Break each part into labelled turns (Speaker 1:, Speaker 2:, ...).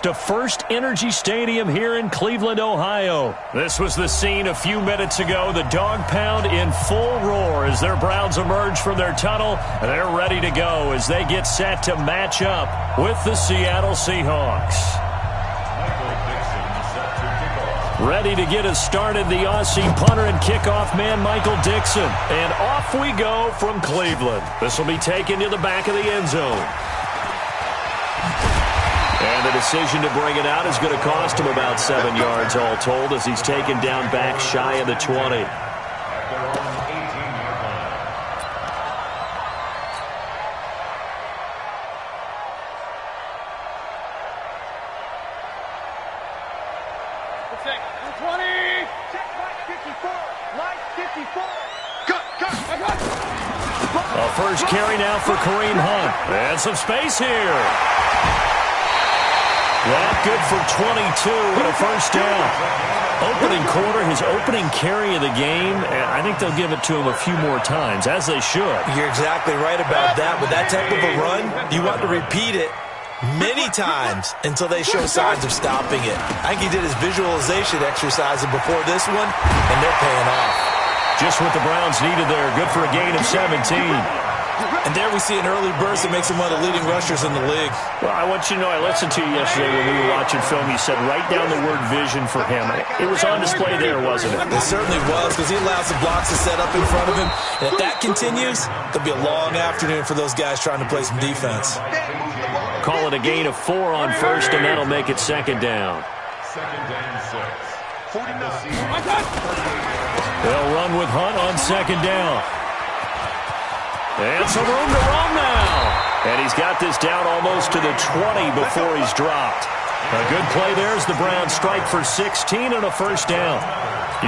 Speaker 1: To First Energy Stadium here in Cleveland, Ohio. This was the scene a few minutes ago. The dog pound in full roar as their Browns emerge from their tunnel. They're ready to go as they get set to match up with the Seattle Seahawks. Ready to get us started, the Aussie punter and kickoff man, Michael Dixon. And off we go from Cleveland. This will be taken to the back of the end zone. And the decision to bring it out is going to cost him about 7 yards all told as he's taken down back shy of the 20. A first carry now for Kareem Hunt. And some space here. That good for 22 and a first down. Opening quarter, his opening carry of the game, I think they'll give it to him a few more times, as they should.
Speaker 2: You're exactly right about that. With that type of a run, you want to repeat it many times until they show signs of stopping it. I think he did his visualization exercise before this one, and they're paying off.
Speaker 1: Just what the Browns needed there. Good for a gain of 17.
Speaker 2: And there we see an early burst that makes him one of the leading rushers in the league.
Speaker 1: Well, I want you to know, I listened to you yesterday when we were watching film. You said write down the word vision for him. It was on display there, wasn't it?
Speaker 2: It certainly was, because he allows the blocks to set up in front of him. And if that continues, there'll be a long afternoon for those guys trying to play some defense.
Speaker 1: Call it a gain of 4 on first, and that'll make it second down.
Speaker 3: Second down 6. 49.
Speaker 1: They'll run with Hunt on second down. And some room to roam now. And he's got this down almost to the 20 before he's dropped. A good play there as the Browns strike for 16 and a first down.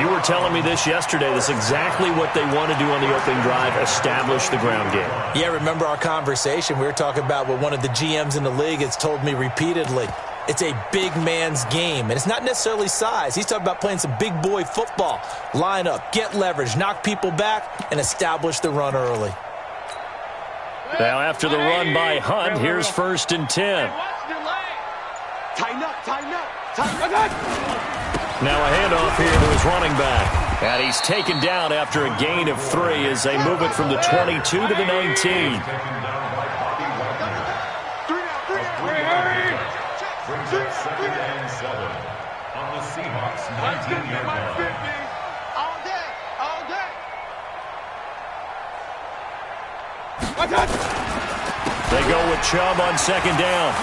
Speaker 1: You were telling me this yesterday. This is exactly what they want to do on the opening drive, establish the ground game.
Speaker 2: Yeah, remember our conversation. We were talking about what one of the GMs in the league has told me repeatedly. It's a big man's game, and it's not necessarily size. He's talking about playing some big boy football. Line up, get leverage, knock people back, and establish the run early.
Speaker 1: Now after the run by Hunt, here's first and 10.
Speaker 3: Tighten up, tighten up, tighten up.
Speaker 1: Now a handoff here to his running back. And he's taken down after a gain of 3 as they move it from the 22 to the 19.
Speaker 3: Brings up second and 7 on the Seahawks 19-yard line.
Speaker 4: All day, all day.
Speaker 1: They go with Chubb on second down.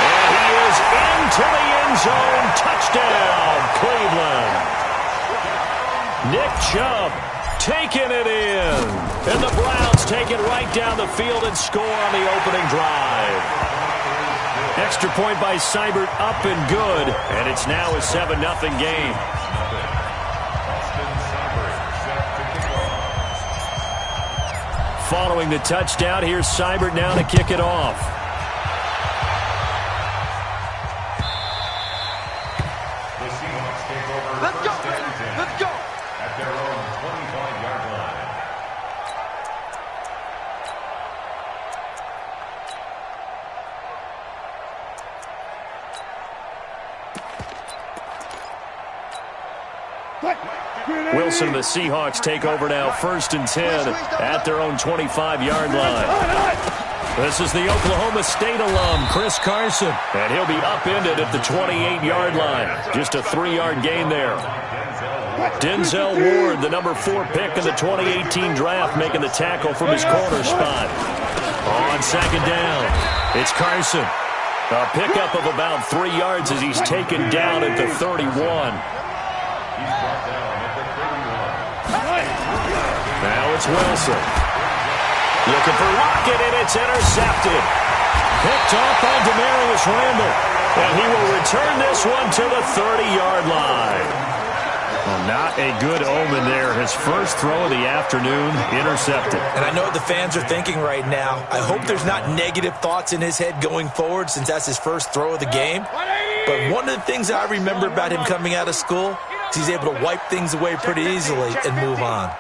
Speaker 1: And he is into the end zone. Touchdown, Cleveland. Nick Chubb taking it in. And the Browns take it right down the field and score on the opening drive. Extra point by Seibert, up and good. And it's now a 7-0 game. Following the touchdown, here's Seibert now to kick it off.
Speaker 3: The Seahawks take over.
Speaker 4: Let's go, let's go.
Speaker 3: At their own 25-yard line.
Speaker 1: Wilson and the Seahawks take over now, first and 10 at their own 25-yard line. This is the Oklahoma State alum, Chris Carson, and he'll be upended at the 28-yard line. Just a 3-yard gain there. Denzel Ward, the number 4 pick in the 2018 draft, making the tackle from his corner spot. On second down, it's Carson. A pickup of about 3 yards as he's taken down at the 31. Now it's Wilson. Looking for Lockett, and it's intercepted. Picked off by Demarius Randall. And he will return this one to the 30-yard line. Well, not a good omen there. His first throw of the afternoon intercepted.
Speaker 2: And I know what the fans are thinking right now. I hope there's not negative thoughts in his head going forward since that's his first throw of the game. But one of the things I remember about him coming out of school is he's able to wipe things away pretty easily and move on.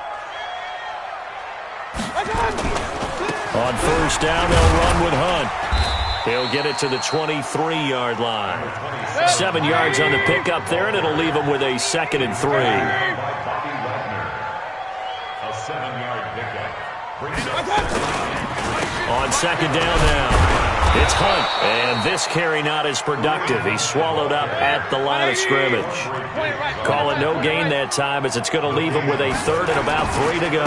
Speaker 1: On first down, they'll run with Hunt. He'll get it to the 23-yard line. 7 yards on the pickup there, and it'll leave him with a 2nd and 3.
Speaker 3: A 7-yard pickup.
Speaker 1: On 2nd down now, it's Hunt, and this carry not as productive. He's swallowed up at the line of scrimmage. Call it no gain that time, as it's going to leave him with a 3rd and about 3 to go.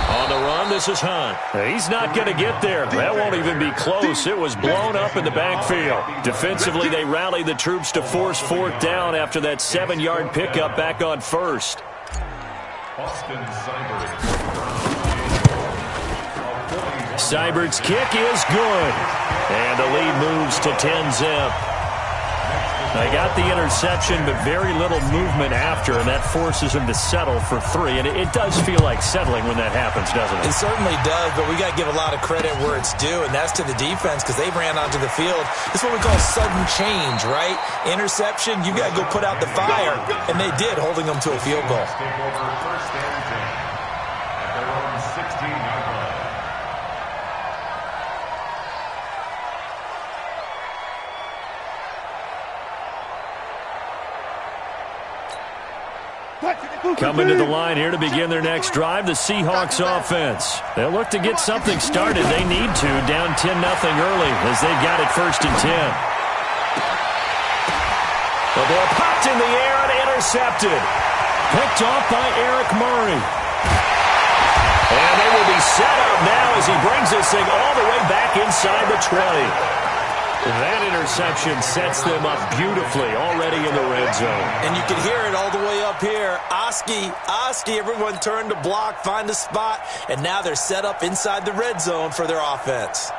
Speaker 1: On the run, this is Hunt. He's not going to get there. That won't even be close. It was blown up in the backfield. Defensively, they rallied the troops to force 4th down after that 7-yard pickup back on 1st.
Speaker 3: Austin Seibert.
Speaker 1: Seibert's kick is good. And the lead moves to 10-zip. They got the interception, but very little movement after, and that forces him to settle for 3. And it does feel like settling when that happens, doesn't it?
Speaker 2: It certainly does, but we got to give a lot of credit where it's due, and that's to the defense, because they ran onto the field. It's what we call sudden change, right? Interception, you got to go put out the fire, and they did, holding them to a field goal.
Speaker 3: Take over 1st and 10 at their own 16-yard line.
Speaker 1: Coming to the line here to begin their next drive, the Seahawks offense. They'll look to get something started. They need to, down 10-0 early as they've got it 1st and 10. The ball popped in the air and intercepted. Picked off by Eric Murray. And they will be set up now as he brings this thing all the way back inside the 20. That interception sets them up beautifully already in the red zone.
Speaker 2: And you can hear it all the way up here. Oski, everyone turned to block, find a spot, and now they're set up inside the red zone for their offense.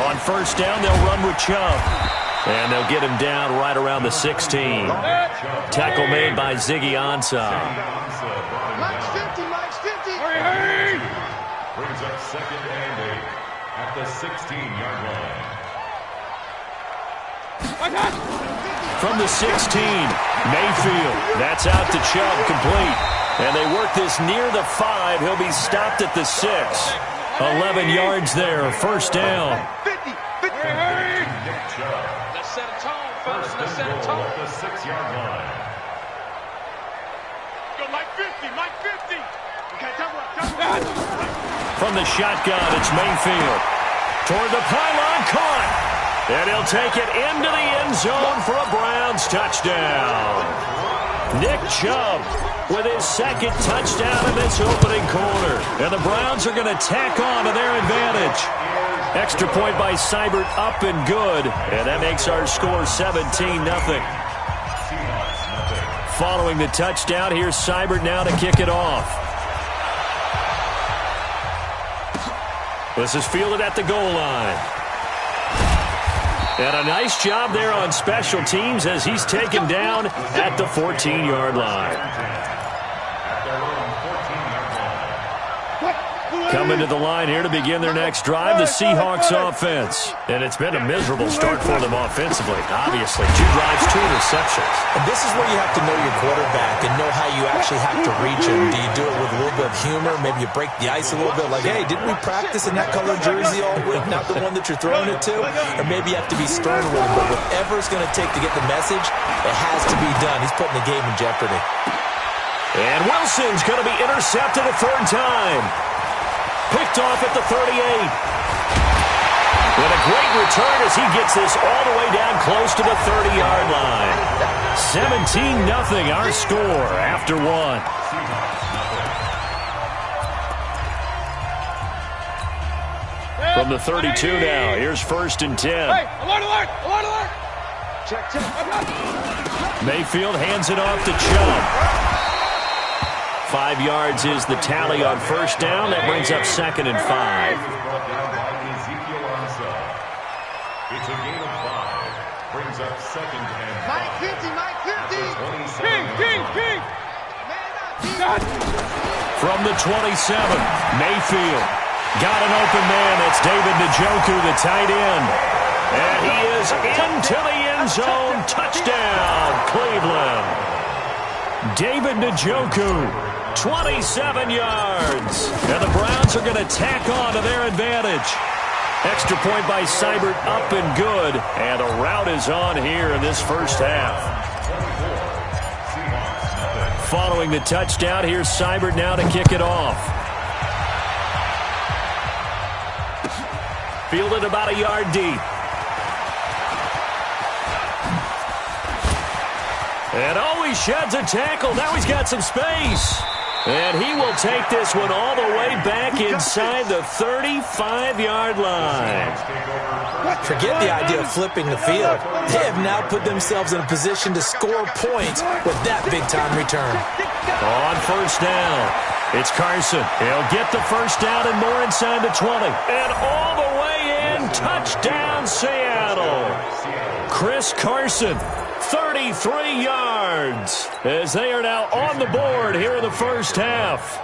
Speaker 1: On 1st down, they'll run with Chubb. And they'll get him down right around the 16. Tackle made by Ziggy Ansah.
Speaker 4: Mike's 50, Mike's 50.
Speaker 3: Hurry! Brings up 2nd and 8 at the 16-yard line.
Speaker 1: From the 16, Mayfield. That's out to Chubb, complete. And they work this near the 5. He'll be stopped at the 6. 11 yards there, 1st down.
Speaker 4: 50, 50.
Speaker 3: Hurry! Nick Chubb.
Speaker 4: Let's set a tone, fellas. Let's set a
Speaker 3: At
Speaker 4: tone.
Speaker 3: the 6-yard line.
Speaker 4: Go, Mike 50, Mike 50. Okay, double up.
Speaker 1: From the shotgun, it's Mayfield. Toward the pylon, caught. And he'll take it into the end zone for a Browns touchdown. Nick Chubb with his 2nd touchdown in this opening quarter. And the Browns are going to tack on to their advantage. Extra point by Seibert, up and good. And that makes our score 17-0. Following the touchdown, here's Seibert now to kick it off. This is fielded at the goal line. And a nice job there on special teams as he's taken down at the 14-yard line. Coming to the line here to begin their next drive, the Seahawks offense. And it's been a miserable start for them offensively, obviously. 2 drives, 2 interceptions.
Speaker 2: And this is where you have to know your quarterback and know how you actually have to reach him. Do you do it with a little bit of humor? Maybe you break the ice a little bit, like, hey, didn't we practice in that color jersey all week, not the one that you're throwing it to? Or maybe you have to be stern with him, but whatever it's going to take to get the message, it has to be done. He's putting the game in jeopardy.
Speaker 1: And Wilson's going to be intercepted a 3rd time. Picked off at the 38. With a great return as he gets this all the way down close to the 30-yard line. 17-0 our score after 1. From the 32 now, here's 1st and 10.
Speaker 4: Hey, alert, alert, alert, alert. Check.
Speaker 1: Mayfield hands it off to Chubb. 5 yards is the tally on 1st down. That brings up 2nd and 5.
Speaker 3: Brought down by Ezekiel Ansah. It's a gain of 5. Brings up 2nd and 5.
Speaker 4: Mike 50, Mike 50.
Speaker 3: King.
Speaker 4: Man up.
Speaker 1: From the 27, Mayfield. Got an open man. That's David Njoku, the tight end. And he is into the end zone. Touchdown, Cleveland. David Njoku, 27 yards. And the Browns are going to tack on to their advantage. Extra point by Seibert, up and good. And a rout is on here in this first half. Following the touchdown, here's Seibert now to kick it off. Fielded about a yard deep. And oh, he sheds a tackle. Now he's got some space. And he will take this one all the way back inside the 35-yard line.
Speaker 2: Forget the idea of flipping the field. They have now put themselves in a position to score points with that big-time return.
Speaker 1: On first down, it's Carson. He'll get the first down and more inside the 20. And all the way in, touchdown Seattle. Chris Carson, 33 yards, as they are now on the board here in the first half.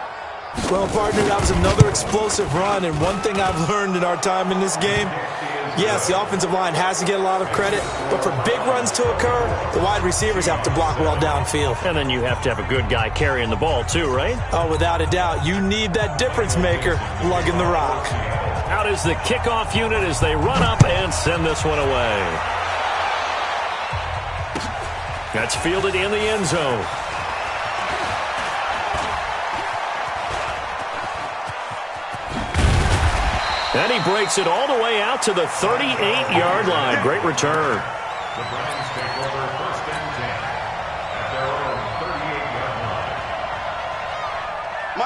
Speaker 2: Well, partner, that was another explosive run, and one thing I've learned in our time in this game, yes, the offensive line has to get a lot of credit, but for big runs to occur, the wide receivers have to block well downfield.
Speaker 1: And then you have to have a good guy carrying the ball too, right?
Speaker 2: Oh, without a doubt. You need that difference maker lugging the rock.
Speaker 1: Out is the kickoff unit as they run up and send this one away. That's fielded in the end zone. And he breaks it all the way out to the 38-yard line. Great return.
Speaker 3: The Browns take over first and 10 at their own 38-yard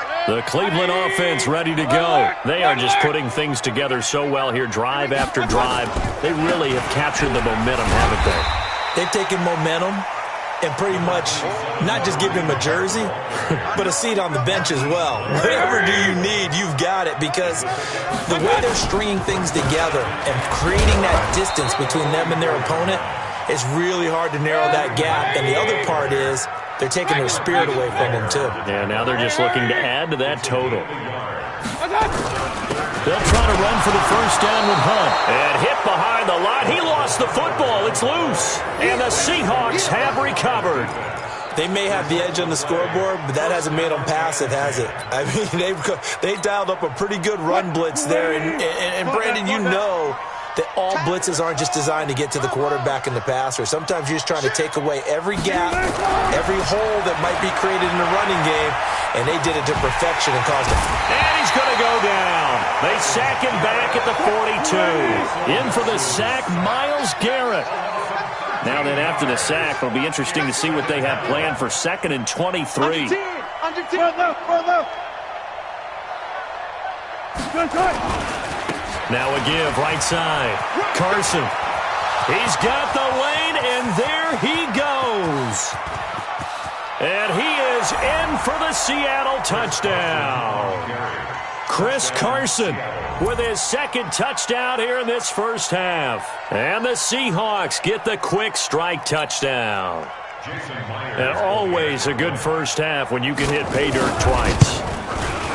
Speaker 3: line.
Speaker 1: The Cleveland offense ready to go. They are just putting things together so well here, drive after drive. They really have captured the momentum, haven't they?
Speaker 2: They've taken momentum and pretty much not just give him a jersey, but a seat on the bench as well. Whatever do you need, you've got it, because the way they're stringing things together and creating that distance between them and their opponent is really hard to narrow that gap. And the other part is they're taking their spirit away from them, too.
Speaker 1: Yeah, now they're just looking to add to that total. They'll try to run for the first down with Hunt. And hit behind the line. He lost the football. It's loose. And the Seahawks have recovered.
Speaker 2: They may have the edge on the scoreboard, but that hasn't made them passive, has it? I mean, they dialed up a pretty good run blitz there. And Brandon, you know that all blitzes aren't just designed to get to the quarterback in the passer. Sometimes you're just trying to take away every gap, every hole that might be created in the running game, and they did it to perfection and caused it.
Speaker 1: And he's going to go down. They sack him back at the 42. In for the sack, Myles Garrett. Now then, after the sack, it'll be interesting to see what they have planned for 2nd and 23.
Speaker 4: Under 10.
Speaker 1: Now a give, right side. Carson. He's got the lane, and there he goes. And he is in for the Seattle touchdown. Chris Carson with his 2nd touchdown here in this first half. And the Seahawks get the quick strike touchdown. And always a good first half when you can hit pay dirt twice.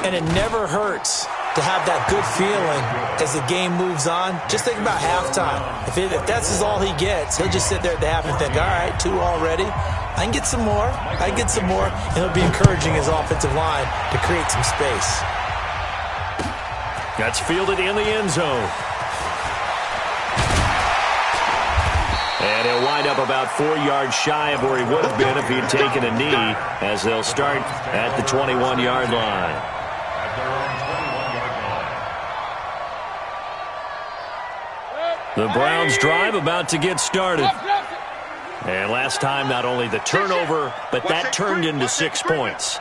Speaker 2: And it never hurts to have that good feeling as the game moves on. Just think about halftime. If that's all he gets, he'll just sit there at the half and think, all right, 2 already. I can get some more. And he'll be encouraging his offensive line to create some space.
Speaker 1: That's fielded in the end zone. And he'll wind up about 4 yards shy of where he would have been if he had taken a knee, as they'll start at the 21-yard line. The Browns drive about to get started. And last time, not only the turnover, but that turned into 6 points.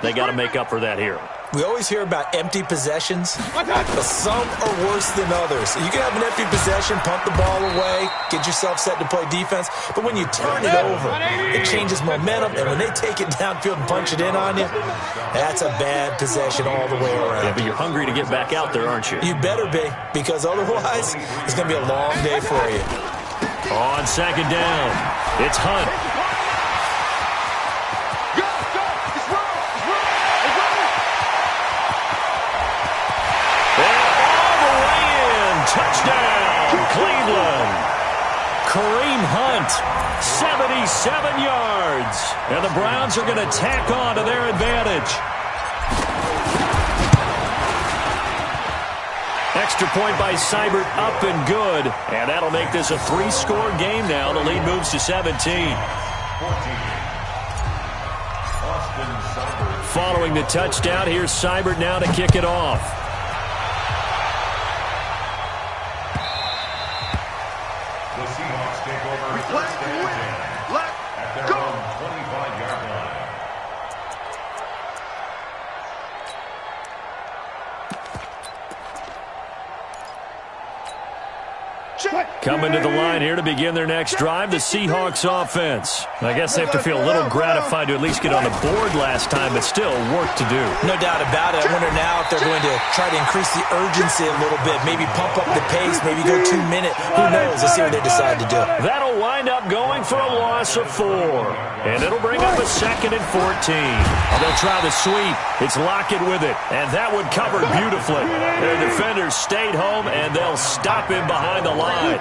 Speaker 1: They got to make up for that here.
Speaker 2: We always hear about empty possessions, but some are worse than others. You can have an empty possession, pump the ball away, get yourself set to play defense, but when you turn it over, it changes momentum, and when they take it downfield and punch it in on you, that's a bad possession all the way around.
Speaker 1: Yeah, but you're hungry to get back out there, aren't you?
Speaker 2: You better be, because otherwise, it's going to be a long day for you.
Speaker 1: On 2nd down, it's Hunt. complete. 77 yards. And the Browns are going to tack on to their advantage. Extra point by Seibert, up and good. And that'll make this a 3-score game now. The lead moves to 17. Following the touchdown, here's Seibert now to kick it off.
Speaker 3: The Seahawks take over first and 10 at their own 25-yard line.
Speaker 1: Coming to the line here to begin their next drive, the Seahawks offense. I guess they have to feel a little gratified to at least get on the board last time, but still work to do.
Speaker 2: No doubt about it. I wonder now if they're going to try to increase the urgency a little bit, maybe pump up the pace, maybe go 2-minute. Who knows? Let's see what they decide to do.
Speaker 1: That'll wind up going for a loss of 4. And it'll bring up a 2nd and 14. They'll try the sweep. It's Lockett with it. And that would cover beautifully. Their defenders stayed home, and they'll stop him behind the line.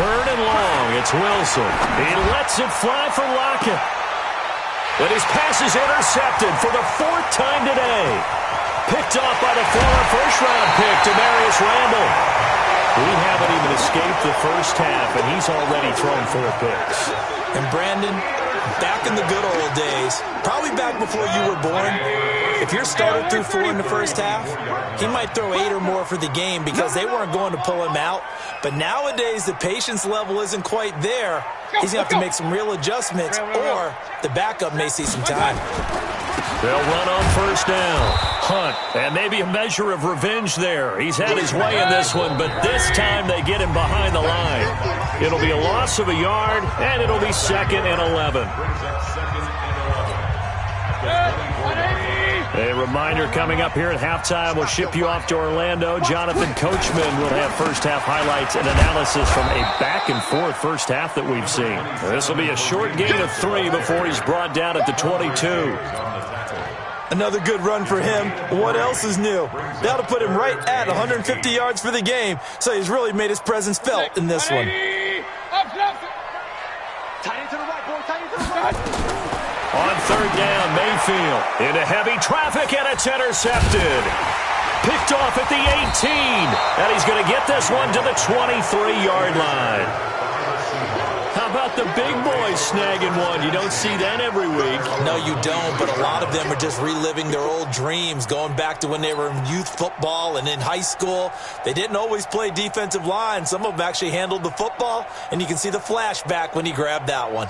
Speaker 1: Third and long. It's Wilson. He lets it fly for Lockett. But his pass is intercepted for the 4th time today. Picked off by the former first-round pick, Demarius Randall. We haven't even escaped the first half, and he's already thrown 4 picks.
Speaker 2: And Brandon, back in the good old days, probably back before you were born, if your starter threw 4 in the first half, he might throw 8 or more for the game because they weren't going to pull him out. But nowadays, the patience level isn't quite there. He's going to have to make some real adjustments, or the backup may see some time.
Speaker 1: They'll run on first down. Hunt, and maybe a measure of revenge there. He's had his way in this one, but this time they get him behind the line. It'll be a loss of a yard, and it'll be 2nd and 11. A reminder coming up here at halftime. We'll ship you off to Orlando. Jonathan Coachman will have first-half highlights and analysis from a back-and-forth first half that we've seen. This will be a short gain of 3 before he's brought down at the 22.
Speaker 2: Another good run for him. What else is new? That'll put him right at 150 yards for the game, so he's really made his presence felt in this one.
Speaker 1: On third down, Mayfield into heavy traffic, and it's intercepted. Picked off at the 18, and he's going to get this one to the 23-yard line. How about the big boys snagging one? You don't see that every week.
Speaker 2: No, you don't, but a lot of them are just reliving their old dreams, going back to when they were in youth football and in high school. They didn't always play defensive line. Some of them actually handled the football, and you can see the flashback when he grabbed that one.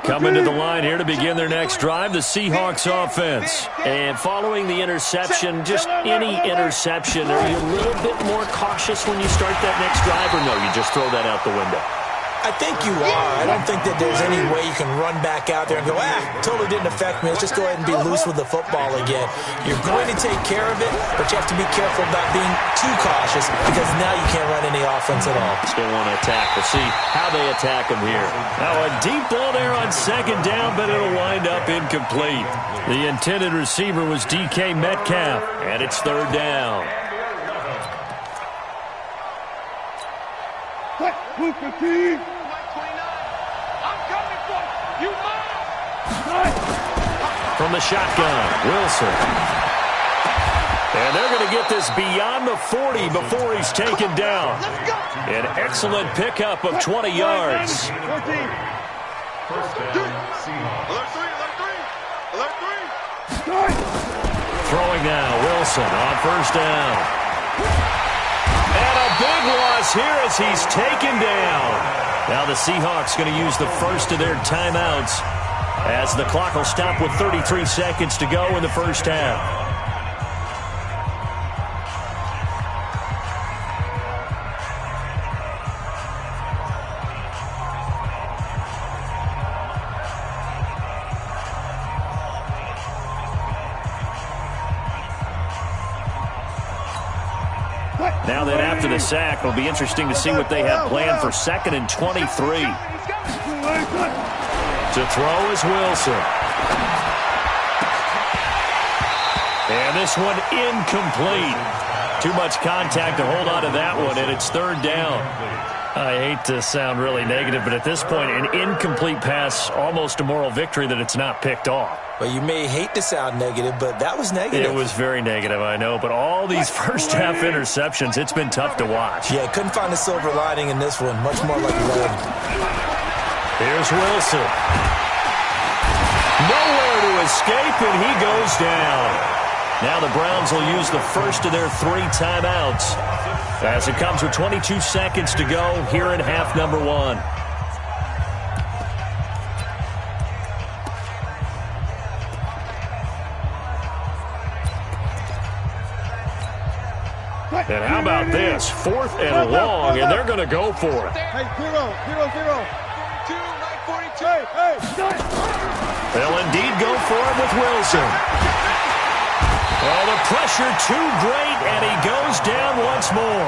Speaker 1: Coming to the line here to begin their next drive, the Seahawks offense. And following the interception, just any interception, are you a little bit more cautious when you start that next drive, or no, you just throw that out the window?
Speaker 2: I think you are. I don't think that there's any way you can run back out there and go, totally didn't affect me. Let's just go ahead and be loose with the football again. You're going to take care of it, but you have to be careful about being too cautious because now you can't run any offense at all.
Speaker 1: Still want to attack. We'll see how they attack him here. Now a deep ball there on second down, but it'll wind up incomplete. The intended receiver was DK Metcalf, and it's third down. From the shotgun, Wilson. And they're going to get this beyond the 40 before he's taken down. An excellent pickup of 20 yards.
Speaker 3: First down, Seahawks.
Speaker 1: Throwing now, Wilson on first down. And a big loss here as he's taken down. Now the Seahawks going to use the first of their timeouts as the clock will stop with 33 seconds to go in the first half. Now then, after the sack, it'll be interesting to see what they have planned for 2nd and 23. To throw is Wilson. And this one incomplete. Too much contact to hold on to that one, and it's third down. I hate to sound really negative, but at this point, an incomplete pass, almost a moral victory that it's not picked off.
Speaker 2: Well, you may hate to sound negative, but that was negative.
Speaker 1: It was very negative, I know, but all these first-half interceptions, it's been tough to watch.
Speaker 2: Yeah, couldn't find a silver lining in this one. Much more like lead.
Speaker 1: Here's Wilson. Nowhere to escape, and he goes down. Now the Browns will use the first of their 3 timeouts as it comes with 22 seconds to go here in half number 1. And how about this? 4th and long, and they're going to go for it.
Speaker 4: Hey, 0. 42.
Speaker 1: They'll indeed go for it with Wilson. Oh, the pressure too great, and he goes down once more.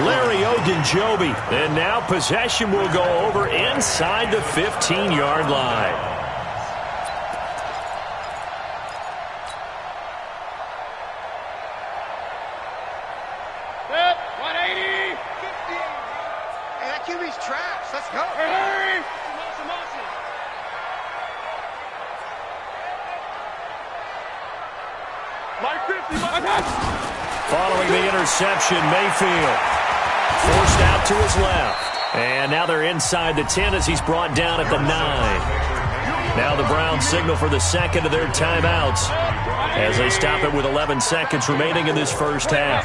Speaker 1: Larry Ogunjobi. And now possession will go over inside the 15-yard line.
Speaker 4: QB's trash. Let's go. Hurry! My 50, my pass.
Speaker 1: Following the interception, Mayfield forced out to his left. And now they're inside the 10 as he's brought down at the 9. Now the Browns signal for the second of their timeouts as they stop it with 11 seconds remaining in this first half.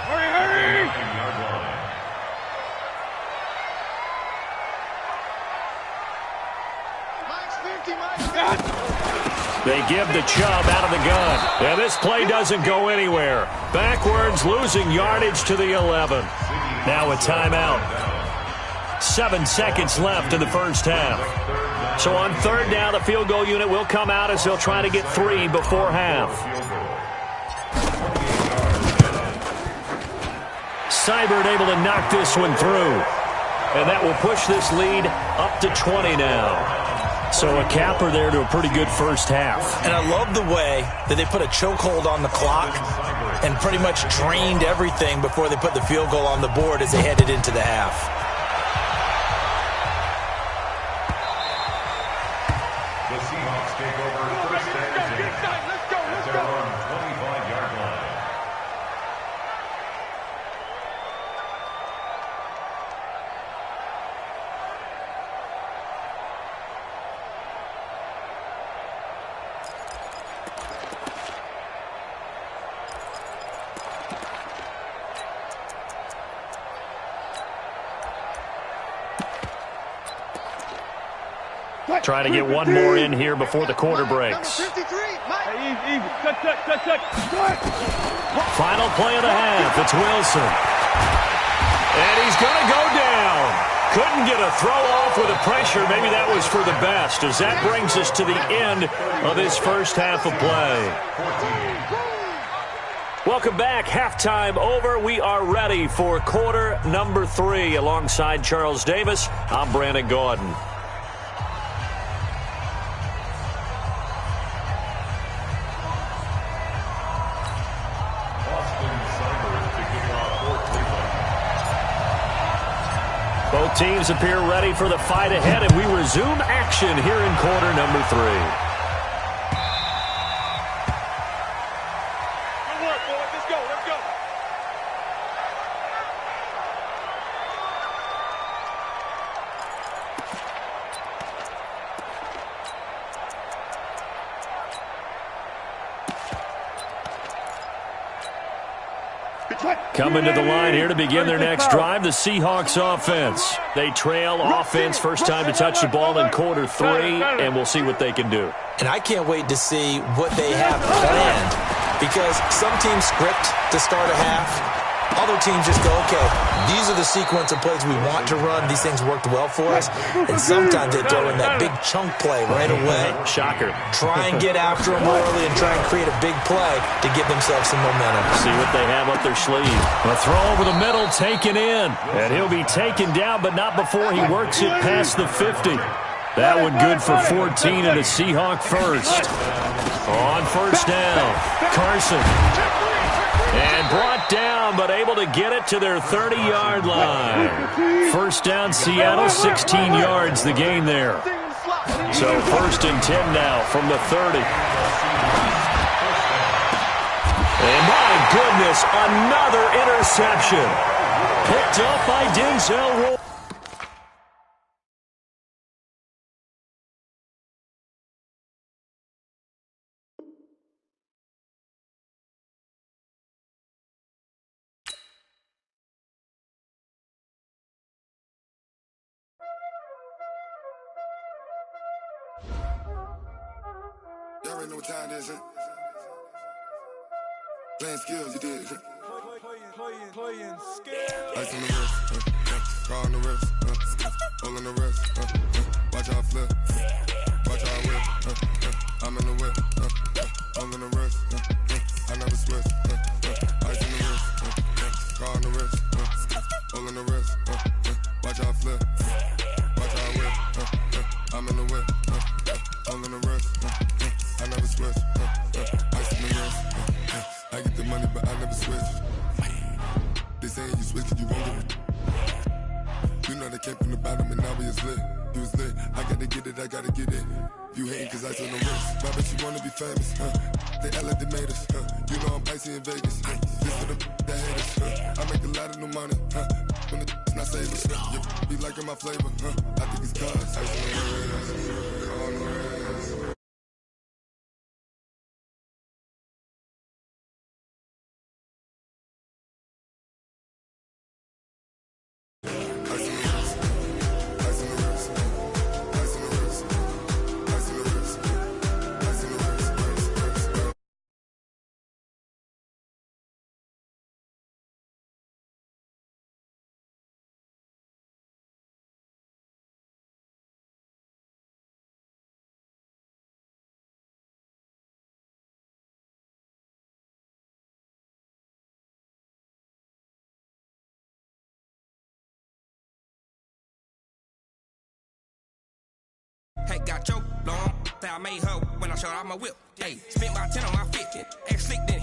Speaker 4: Hurry!
Speaker 1: They give the Chubb out of the gun. And this play doesn't go anywhere. Backwards, losing yardage to the 11. Now a timeout. 7 seconds left in the first half. So on third down, the field goal unit will come out as they'll try to get 3 before half. Seibert able to knock this one through. And that will push this lead up to 20 now. So a capper there to a pretty good first half.
Speaker 2: And I love the way that they put a chokehold on the clock and pretty much drained everything before they put the field goal on the board as they headed into the half.
Speaker 3: The Seahawks take over first and 10 at their own 25-yard line.
Speaker 1: Trying to get one more in here before the quarter breaks. Final play of the half. It's Wilson. And he's going to go down. Couldn't get a throw off with the pressure. Maybe that was for the best, as that brings us to the end of this first half of play. Welcome back. Halftime over. We are ready for quarter number 3. Alongside Charles Davis, I'm Brandon Gordon. Both teams appear ready for the fight ahead, and we resume action here in quarter number 3.
Speaker 4: Good work, boys. Let's go. Let's go.
Speaker 1: Coming to the line here to begin their next drive, the Seahawks offense. They trail offense first time to touch the ball in quarter 3, and we'll see what they can do.
Speaker 2: And I can't wait to see what they have planned, because some teams script to start a half. Other teams just go, okay, these are the sequence of plays we want to run. These things worked well for us. And sometimes they throw in that big chunk play right away.
Speaker 1: Shocker.
Speaker 2: Try and get after them early and try and create a big play to give themselves some momentum.
Speaker 1: See what they have up their sleeve. A throw over the middle, taken in. And he'll be taken down, but not before he works it past the 50. That one good for 14 and a Seahawk first. On first down, Carson. And brought down, but able to get it to their 30-yard line. First down, Seattle, 16 yards the gain there. So first and 10 now from the 30. And my goodness, another interception. Picked up by Denzel Roy.
Speaker 5: Y'all already know what time it is, huh? Playing skills, you did, huh? Playing skills. Ice on the wrist, car on the wrist, hole in the wrist, watch how I flip, watch how I whip, I'm in the whip, hole in the wrist, I never switch, ice on the wrist, car on the wrist, hole in the wrist, watch how I flip, watch how I whip, I'm in the whip, hole in the wrist, I never switch, ice on the wrist, I get the money but I never switch. They saying you switch 'cause you won't get it. You know they came from the bottom and now we is lit. You was lit, I gotta get it, I gotta get it. You hating 'cause I on the wrist. Why bet you wanna be famous, They act like they made us, You know I'm icy in Vegas, This for the that hate us, I make a lot of new money, When the not save us, You be liking my flavor, I think it's cause ice on the wrist, on the wrist.
Speaker 6: Hey, got your long, I made her when I showed out my whip. Hey, spent my 10 on my 50. Act slick, then